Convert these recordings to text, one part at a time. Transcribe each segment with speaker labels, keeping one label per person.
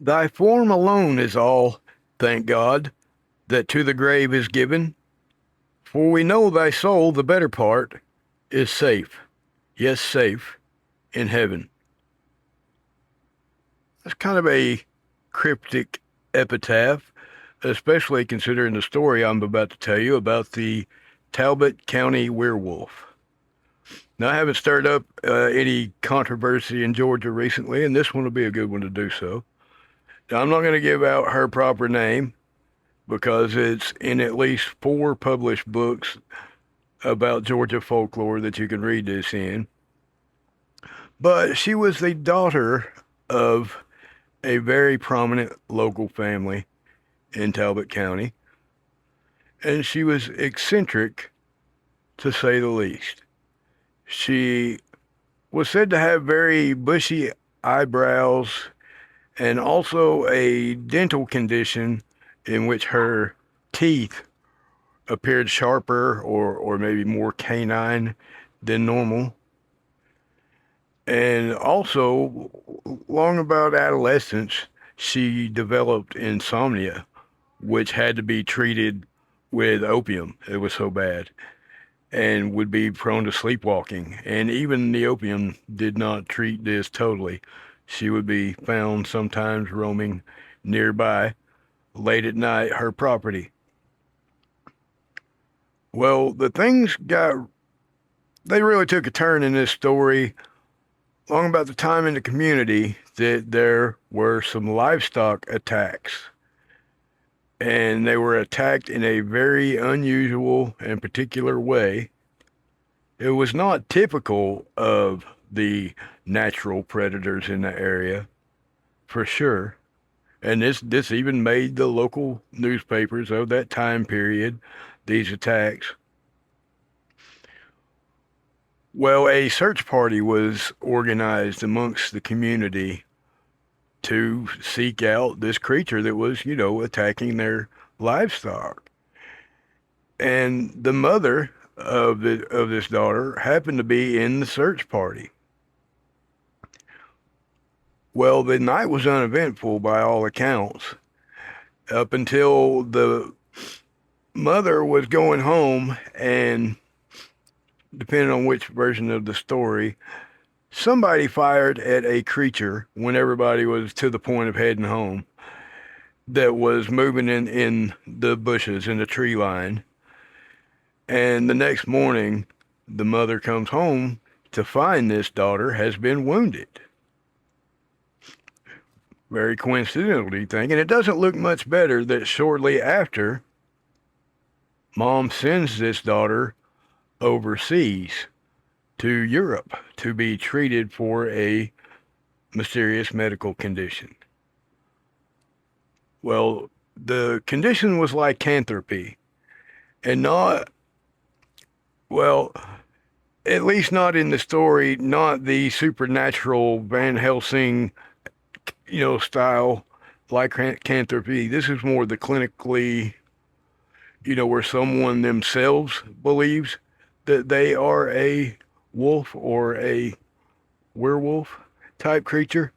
Speaker 1: Thy form alone is all, thank God, that to the grave is given, for we know thy soul, the better part, is safe, yes, safe, in heaven. That's kind of a cryptic epitaph, especially considering the story I'm about to tell you about the Talbot County Werewolf. Now, I haven't stirred up any controversy in Georgia recently, and this one will be a good one to do so. Now, I'm not going to give out her proper name because it's in at least four published books about Georgia folklore that you can read this in. But she was the daughter of a very prominent local family in Talbot County, and she was eccentric to say the least. She was said to have very bushy eyebrows and also a dental condition in which her teeth appeared sharper or maybe more canine than normal. And also, long about adolescence, she developed insomnia, which had to be treated with opium. It was so bad, and would be prone to sleepwalking. And even the opium did not treat this totally. She would be found sometimes roaming nearby late at night, her property. Well, they really took a turn in this story long about the time in the community that there were some livestock attacks. And they were attacked in a very unusual and particular way. It was not typical of the natural predators in the area, for sure. And this even made the local newspapers of that time period, these attacks. Well, a search party was organized amongst the community to seek out this creature that was, attacking their livestock. And the mother of this daughter happened to be in the search party. Well, the night was uneventful by all accounts, up until the mother was going home, and depending on which version of the story, somebody fired at a creature when everybody was to the point of heading home that was moving in the bushes in the tree line. And the next morning, the mother comes home to find this daughter has been wounded. Very coincidental, do you think? And it doesn't look much better that shortly after, mom sends this daughter overseas to Europe to be treated for a mysterious medical condition. Well, the condition was lycanthropy, and not, well, at least not in the story, not the supernatural Van Helsing, style lycanthropy. This is more the clinically, where someone themselves believes that they are a wolf or a werewolf type creature.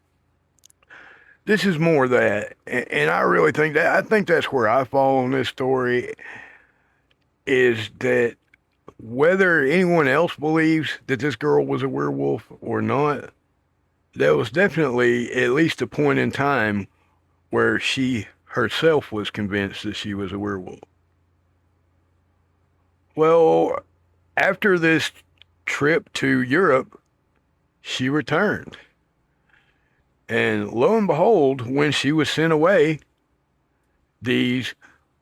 Speaker 1: This is more that, and I really think I think that's where I fall on this story, is that whether anyone else believes that this girl was a werewolf or not, there was definitely at least a point in time where she herself was convinced that she was a werewolf. Well, after this trip to Europe, she returned. And lo and behold, when she was sent away, these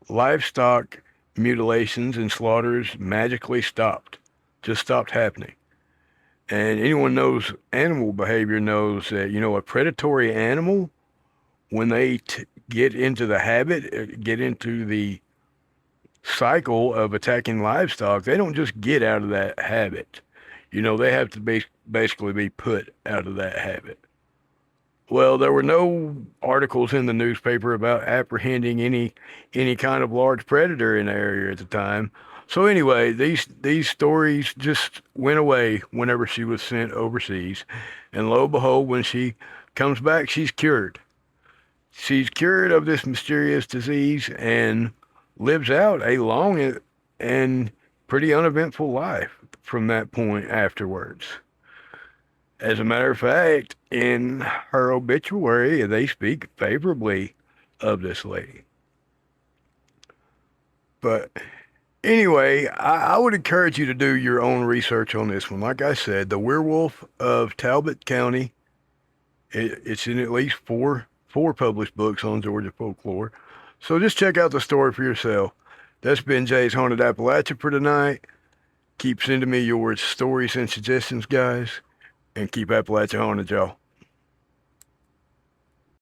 Speaker 1: livestock mutilations and slaughters magically stopped, just stopped happening. And anyone knows animal behavior knows that, a predatory animal, when they get into the habit, get into the cycle of attacking livestock, they don't just get out of that habit. They have to basically be put out of that habit. Well, there were no articles in the newspaper about apprehending any kind of large predator in the area at the time. So anyway, these stories just went away whenever she was sent overseas, and lo and behold, when she comes back, she's cured. She's cured of this mysterious disease and lives out a long and pretty uneventful life from that point afterwards. As a matter of fact, in her obituary, they speak favorably of this lady. But anyway, I would encourage you to do your own research on this one. Like I said, The Werewolf of Talbot County, it's in at least four published books on Georgia folklore. So just check out the story for yourself. That's been Jay's Haunted Appalachia for tonight. Keep sending me your stories and suggestions, guys, and keep Appalachia haunted, y'all.